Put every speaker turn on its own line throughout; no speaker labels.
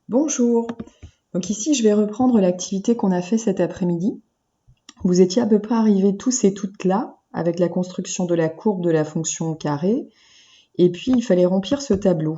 Bonjour. Donc ici, je vais reprendre l'activité qu'on a fait cet après-midi. Vous étiez à peu près arrivés tous et toutes là, avec la construction de la courbe de la fonction carré. Et puis, il fallait remplir ce tableau.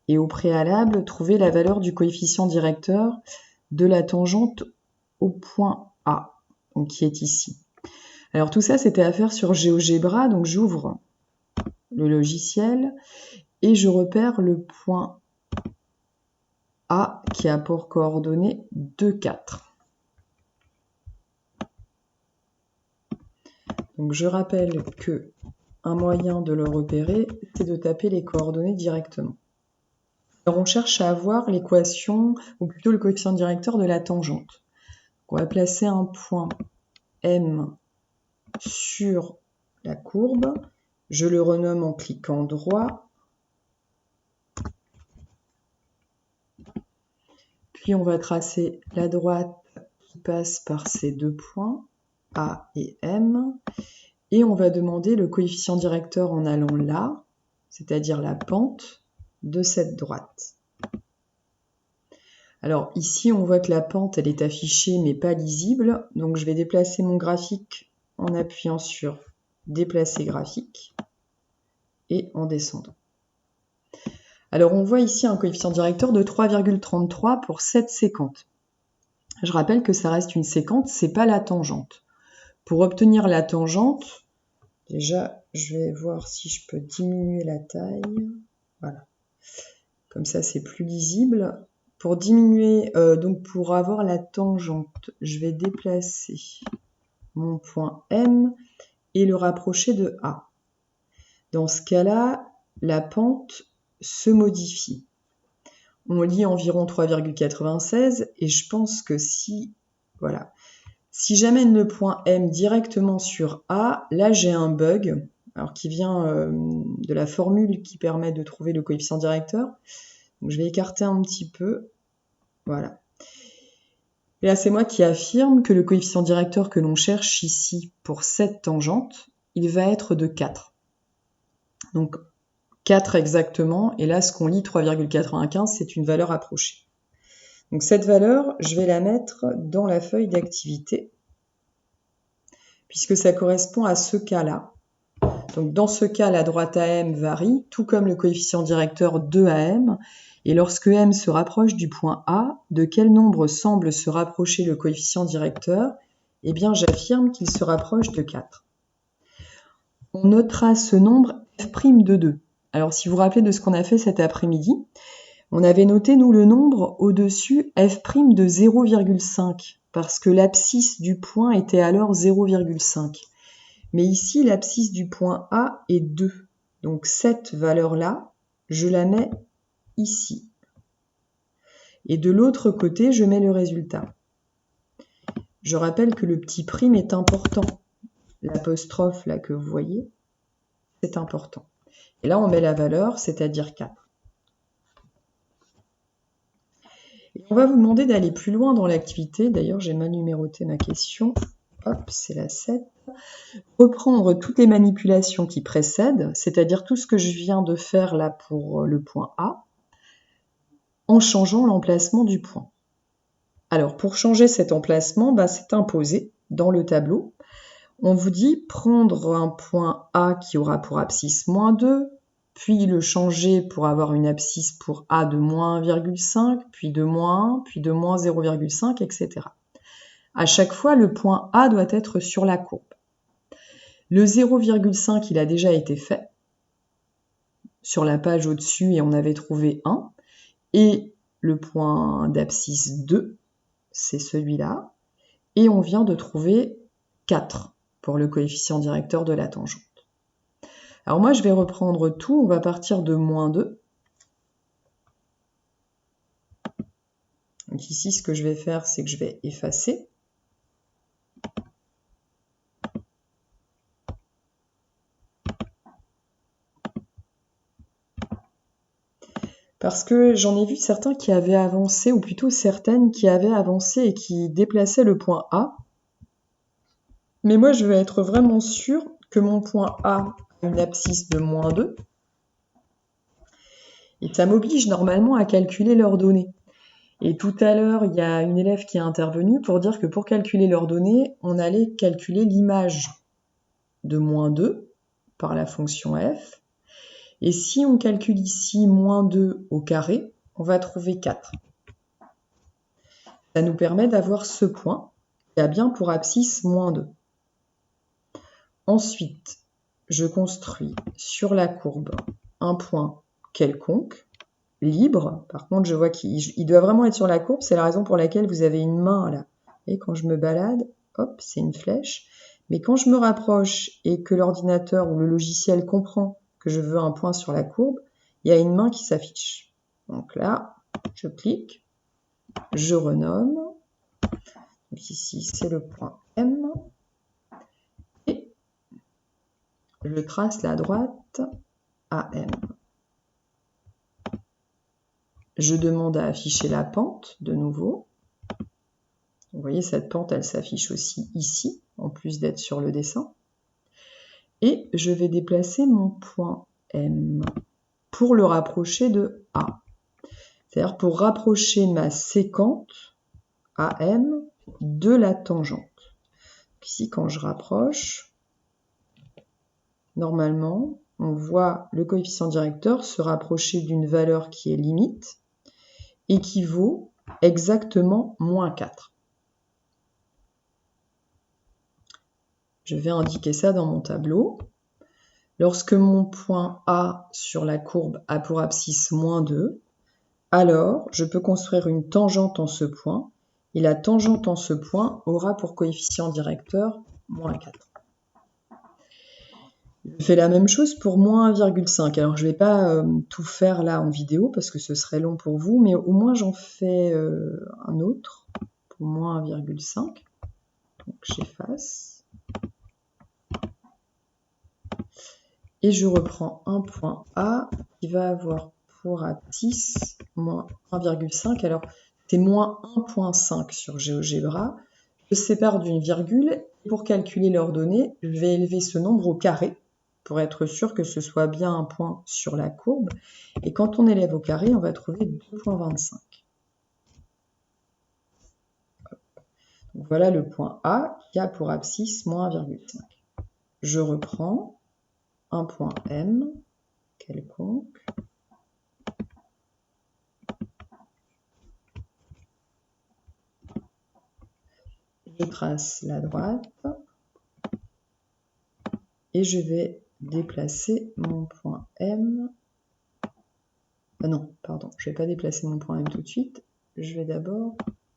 Et au préalable, trouver la valeur du coefficient directeur de la tangente au point A, donc qui est ici. Alors tout ça, c'était à faire sur GeoGebra. Donc j'ouvre le logiciel et je repère le point A qui a pour coordonnées 2, 4. Donc je rappelle que un moyen de le repérer, c'est de taper les coordonnées directement. Alors on cherche à avoir l'équation, ou plutôt le coefficient directeur de la tangente. On va placer un point M sur la courbe. Je le renomme en cliquant droit. Puis on va tracer la droite qui passe par ces deux points, A et M. Et on va demander le coefficient directeur en allant là, c'est-à-dire la pente de cette droite. Alors ici, on voit que la pente, elle est affichée mais pas lisible. Donc je vais déplacer mon graphique en appuyant sur déplacer graphique et en descendant. Alors on voit ici un coefficient directeur de 3,33 pour cette séquente. Je rappelle que ça reste une séquente, c'est pas la tangente. Pour obtenir la tangente, déjà je vais voir si je peux diminuer la taille. Voilà. Comme ça c'est plus lisible. Pour diminuer, donc pour avoir la tangente, je vais déplacer mon point M et le rapprocher de A. Dans ce cas-là, la pente se modifie. On lit environ 3,96 et je pense que si j'amène le point M directement sur A, là j'ai un bug, alors qui vient de la formule qui permet de trouver le coefficient directeur. Donc je vais écarter un petit peu. Voilà. Et là, c'est moi qui affirme que le coefficient directeur que l'on cherche ici pour cette tangente, il va être de 4. Donc 4 exactement, et là, ce qu'on lit 3,95, c'est une valeur approchée. Donc cette valeur, je vais la mettre dans la feuille d'activité, puisque ça correspond à ce cas-là. Donc dans ce cas, la droite AM varie, tout comme le coefficient directeur de AM. Et lorsque M se rapproche du point A, de quel nombre semble se rapprocher le coefficient directeur? Eh bien, j'affirme qu'il se rapproche de 4. On notera ce nombre f' de 2. Alors, si vous vous rappelez de ce qu'on a fait cet après-midi, on avait noté, nous, le nombre au-dessus f' de 0,5, parce que l'abscisse du point était alors 0,5. Mais ici, l'abscisse du point A est 2. Donc, cette valeur-là, je la mets ici. Et de l'autre côté, je mets le résultat. Je rappelle que le petit prime est important. L'apostrophe là que vous voyez, c'est important. Et là, on met la valeur, c'est-à-dire 4. Et on va vous demander d'aller plus loin dans l'activité. D'ailleurs, j'ai mal numéroté ma question. Hop, c'est la 7. Reprendre toutes les manipulations qui précèdent, c'est-à-dire tout ce que je viens de faire là pour le point A, en changeant l'emplacement du point. Alors, pour changer cet emplacement, c'est imposé dans le tableau. On vous dit prendre un point A qui aura pour abscisse moins 2, puis le changer pour avoir une abscisse pour A de moins 1,5, puis de moins 1, puis de moins 0,5, etc. À chaque fois, le point A doit être sur la courbe. Le 0,5, il a déjà été fait sur la page au-dessus et on avait trouvé 1. Et le point d'abscisse 2, c'est celui-là. Et on vient de trouver 4 pour le coefficient directeur de la tangente. Alors moi, je vais reprendre tout. On va partir de moins 2. Donc ici, ce que je vais faire, c'est que je vais effacer. Parce que j'en ai vu certains qui avaient avancé, ou plutôt certaines qui avaient avancé et qui déplaçaient le point A. Mais moi, je veux être vraiment sûre que mon point A a une abscisse de moins 2. Et ça m'oblige normalement à calculer leurs données. Et tout à l'heure, il y a une élève qui est intervenue pour dire que pour calculer leurs données, on allait calculer l'image de -2 par la fonction f. Et si on calcule ici -2 au carré, on va trouver 4. Ça nous permet d'avoir ce point qui a bien pour abscisse -2. Ensuite, je construis sur la courbe un point quelconque, libre. Par contre, je vois qu'il doit vraiment être sur la courbe. C'est la raison pour laquelle vous avez une main là. Et quand je me balade, hop, c'est une flèche. Mais quand je me rapproche et que l'ordinateur ou le logiciel comprend que je veux un point sur la courbe, il y a une main qui s'affiche. Donc là, je clique, je renomme. Donc ici, c'est le point M. Et je trace la droite AM. Je demande à afficher la pente de nouveau. Vous voyez, cette pente, elle s'affiche aussi ici, en plus d'être sur le dessin. Et je vais déplacer mon point M pour le rapprocher de A. C'est-à-dire pour rapprocher ma séquente AM de la tangente. Donc ici, quand je rapproche, normalement, on voit le coefficient directeur se rapprocher d'une valeur qui est limite et qui vaut exactement -4. Je vais indiquer ça dans mon tableau. Lorsque mon point A sur la courbe a pour abscisse -2, alors je peux construire une tangente en ce point, et la tangente en ce point aura pour coefficient directeur -4. Je fais la même chose pour -1,5. Alors je ne vais pas tout faire là en vidéo parce que ce serait long pour vous, mais au moins j'en fais un autre pour -1,5. Donc j'efface. Et je reprends un point A qui va avoir pour abscisse -1,5. Alors c'est -1,5 sur GeoGebra. Je sépare d'une virgule. Pour calculer leurs données, je vais élever ce nombre au carré pour être sûr que ce soit bien un point sur la courbe. Et quand on élève au carré, on va trouver 2,25. Donc voilà le point A qui a pour abscisse -1,5. Je reprends un point M quelconque. Je trace la droite et je vais déplacer mon point M. Ah non, pardon, je ne vais pas déplacer mon point M tout de suite. Je vais d'abord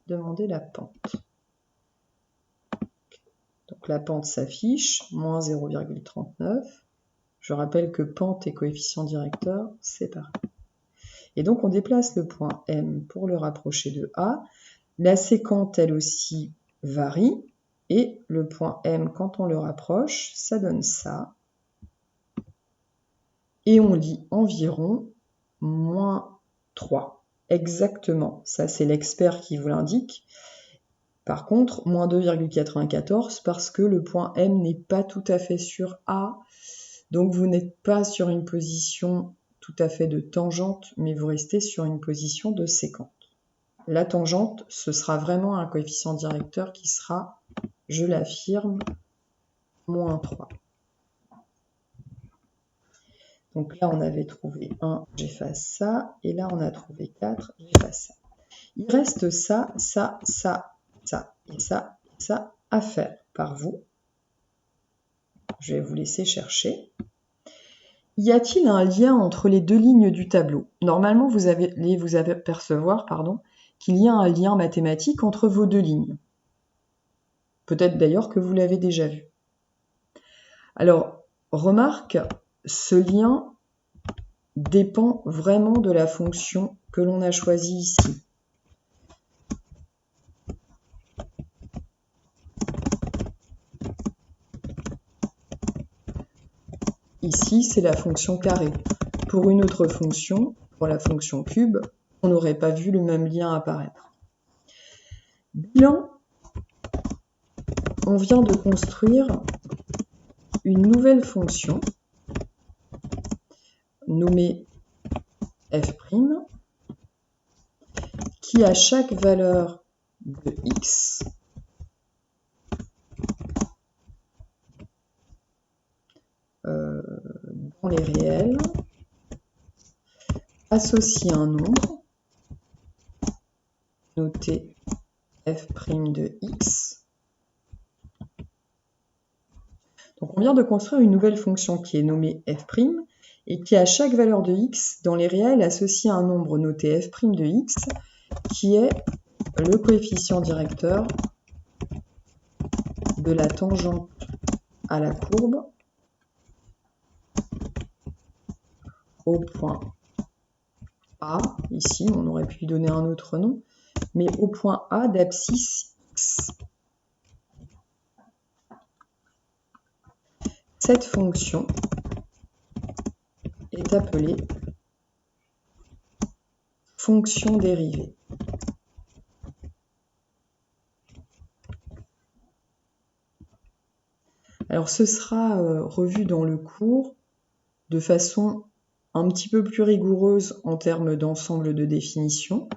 demander la pente. Donc la pente s'affiche, -0,39. Je rappelle que pente et coefficient directeur, c'est pareil. Et donc on déplace le point M pour le rapprocher de A. La séquente, elle aussi, varie. Et le point M, quand on le rapproche, ça donne ça. Et on lit environ -3. Exactement. Ça, c'est l'expert qui vous l'indique. Par contre, -2,94 parce que le point M n'est pas tout à fait sur A. Donc vous n'êtes pas sur une position tout à fait de tangente, mais vous restez sur une position de séquente. La tangente, ce sera vraiment un coefficient directeur qui sera, je l'affirme, -3. Donc là, on avait trouvé 1, j'efface ça. Et là, on a trouvé 4, j'efface ça. Il reste ça, ça, ça, ça et ça et ça à faire par vous. Je vais vous laisser chercher. Y a-t-il un lien entre les deux lignes du tableau? Normalement, vous allez vous apercevoir qu'il y a un lien mathématique entre vos deux lignes. Peut-être d'ailleurs que vous l'avez déjà vu. Alors, remarque, ce lien dépend vraiment de la fonction que l'on a choisie ici. Ici, c'est la fonction carré. Pour une autre fonction, pour la fonction cube, on n'aurait pas vu le même lien apparaître. Bilan, on vient de construire une nouvelle fonction nommée f', qui à chaque valeur de x dans les réels associe un nombre noté f' de x. Donc on vient de construire une nouvelle fonction qui est nommée f' et qui à chaque valeur de x dans les réels associe un nombre noté f' de x qui est le coefficient directeur de la tangente à la courbe au point A. Ici, on aurait pu lui donner un autre nom, mais au point A d'abscisse x. Cette fonction est appelée fonction dérivée. Alors ce sera revu dans le cours de façon un petit peu plus rigoureuse en termes d'ensemble de définition.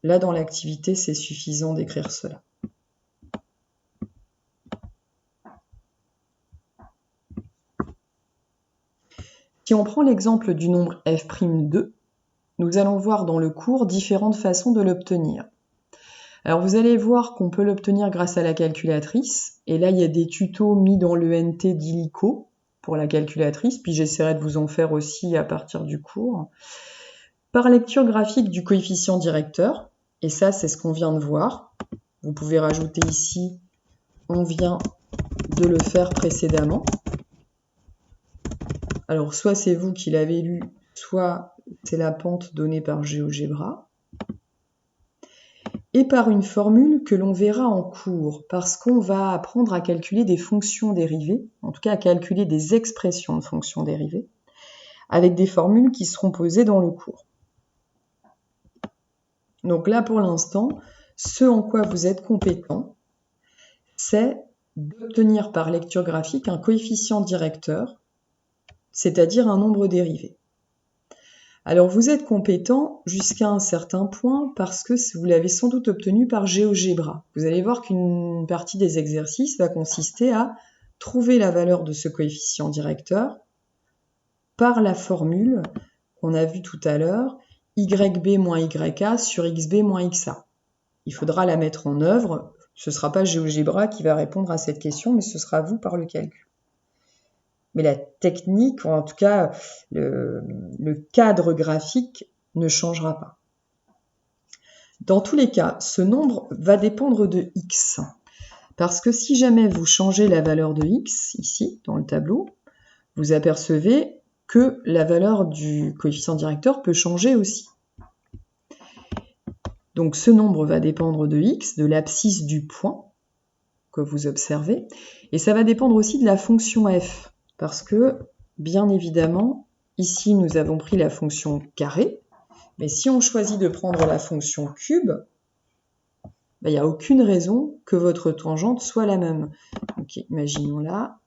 Là, dans l'activité, c'est suffisant d'écrire cela. Si on prend l'exemple du nombre f'2, nous allons voir dans le cours différentes façons de l'obtenir. Alors vous allez voir qu'on peut l'obtenir grâce à la calculatrice, et là il y a des tutos mis dans l'ENT d'Illico pour la calculatrice, puis j'essaierai de vous en faire aussi à partir du cours. Par lecture graphique du coefficient directeur, et ça c'est ce qu'on vient de voir. Vous pouvez rajouter ici, on vient de le faire précédemment. Alors soit c'est vous qui l'avez lu, soit c'est la pente donnée par GeoGebra. Et par une formule que l'on verra en cours, parce qu'on va apprendre à calculer des fonctions dérivées, en tout cas à calculer des expressions de fonctions dérivées, avec des formules qui seront posées dans le cours. Donc là, pour l'instant, ce en quoi vous êtes compétent, c'est d'obtenir par lecture graphique un coefficient directeur, c'est-à-dire un nombre dérivé. Alors vous êtes compétent jusqu'à un certain point parce que vous l'avez sans doute obtenu par GeoGebra. Vous allez voir qu'une partie des exercices va consister à trouver la valeur de ce coefficient directeur par la formule qu'on a vue tout à l'heure, YB moins YA sur XB moins XA. Il faudra la mettre en œuvre. Ce ne sera pas GeoGebra qui va répondre à cette question, mais ce sera vous par le calcul. Mais la technique, ou en tout cas le cadre graphique, ne changera pas. Dans tous les cas, ce nombre va dépendre de x. Parce que si jamais vous changez la valeur de x, ici, dans le tableau, vous apercevez que la valeur du coefficient directeur peut changer aussi. Donc ce nombre va dépendre de x, de l'abscisse du point que vous observez, et ça va dépendre aussi de la fonction f. Parce que, bien évidemment, ici, nous avons pris la fonction carré, mais si on choisit de prendre la fonction cube, il n'y a aucune raison que votre tangente soit la même. Donc, imaginons là,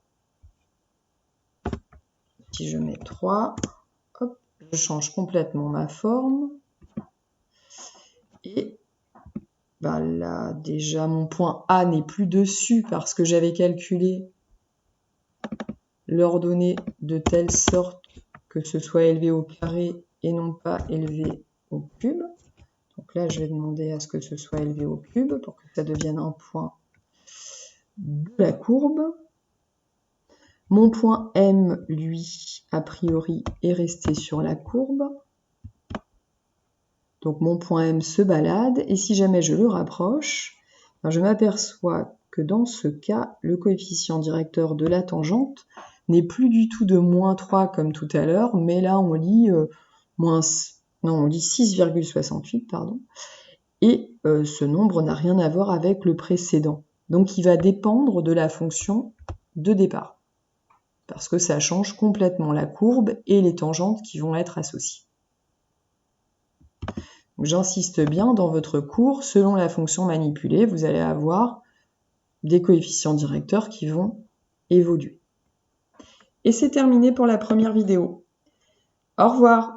si je mets 3, hop, je change complètement ma forme, et là, déjà, mon point A n'est plus dessus parce que j'avais calculé l'ordonnée de telle sorte que ce soit élevé au carré et non pas élevé au cube. Donc là, je vais demander à ce que ce soit élevé au cube pour que ça devienne un point de la courbe. Mon point M, lui, a priori, est resté sur la courbe. Donc mon point M se balade, et si jamais je le rapproche, je m'aperçois que dans ce cas, le coefficient directeur de la tangente n'est plus du tout de moins 3 comme tout à l'heure, mais là on lit on lit 6,68, pardon, et ce nombre n'a rien à voir avec le précédent. Donc il va dépendre de la fonction de départ, parce que ça change complètement la courbe et les tangentes qui vont être associées. J'insiste bien, dans votre cours, selon la fonction manipulée, vous allez avoir des coefficients directeurs qui vont évoluer. Et c'est terminé pour la première vidéo. Au revoir!